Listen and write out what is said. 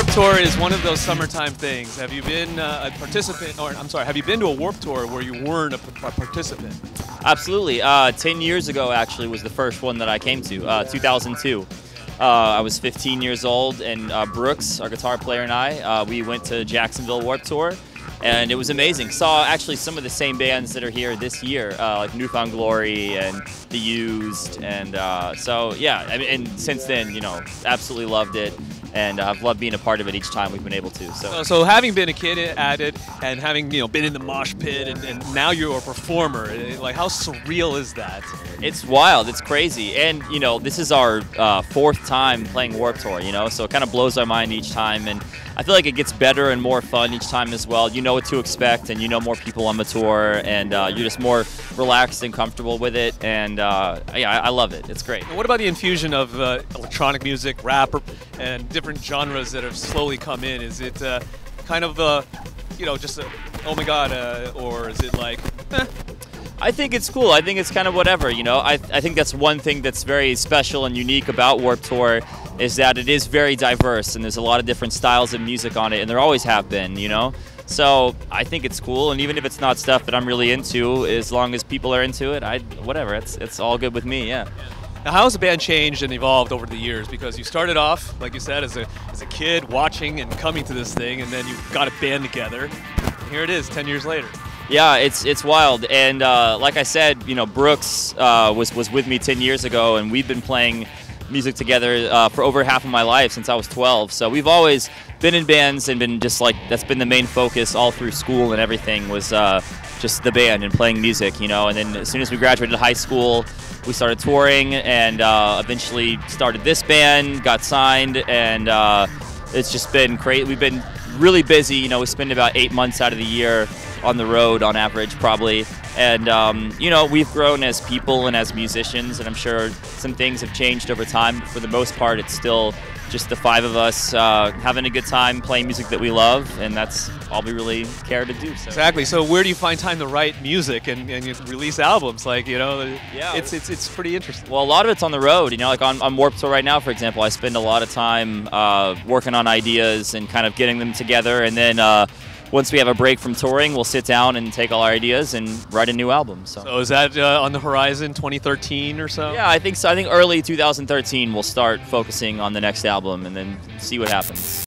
Warped Tour is one of those summertime things. Have you been a participant, or I'm sorry, have you been to a Warped Tour where you weren't a participant? Absolutely. 10 years ago, actually, was the first one that I came to, 2002. I was 15 years old, and Brooks, our guitar player, and I, we went to Jacksonville Warped Tour, and it was amazing. Saw actually some of the same bands that are here this year, like Newfound Glory and The Used, and so yeah. I mean, and since then, you know, absolutely loved it. And I've loved being a part of it each time we've been able to. So having been a kid at it and having been in the mosh pit and now you're a performer, like how surreal is that? It's wild, it's crazy, and this is our fourth time playing Warped Tour. So it kind of blows our mind each time, and I feel like it gets better and more fun each time as well. You know what to expect, and you know more people on the tour, and you're just more relaxed and comfortable with it, and yeah, I love it. It's great. And what about the infusion of electronic music, rap, and different genres that have slowly come in? Is it kind of just oh my god, or is it like I think it's cool. I think it's kind of whatever, I think that's one thing that's very special and unique about Warped Tour is that it is very diverse, and there's a lot of different styles of music on it, and there always have been, So I think it's cool, and even if it's not stuff that I'm really into, as long as people are into it, whatever, it's all good with me, yeah. Now, how has the band changed and evolved over the years? Because you started off, like you said, as a kid watching and coming to this thing, and then you got a band together. And here it is, 10 years later. Yeah, it's wild, and like I said, Brooks was with me 10 years ago, and we've been playing music together for over half of my life since I was 12. So we've always been in bands and been just like, that's been the main focus all through school and everything was just the band and playing music, And then as soon as we graduated high school, we started touring and eventually started this band, got signed, and it's just been great. We've been really busy, we spend about 8 months out of the year on the road on average probably, and we've grown as people and as musicians, and I'm sure some things have changed over time, but for the most part it's still just the five of us having a good time playing music that we love, and that's all we really care to do. So. Exactly. So where do you find time to write music and you release albums? Like, yeah, it's pretty interesting. Well, a lot of it's on the road. Like on Warped Tour right now, for example, I spend a lot of time working on ideas and kind of getting them together, and then once we have a break from touring, we'll sit down and take all our ideas and write a new album. So is that on the horizon, 2013 or so? Yeah, I think so. I think early 2013 we'll start focusing on the next album and then see what happens.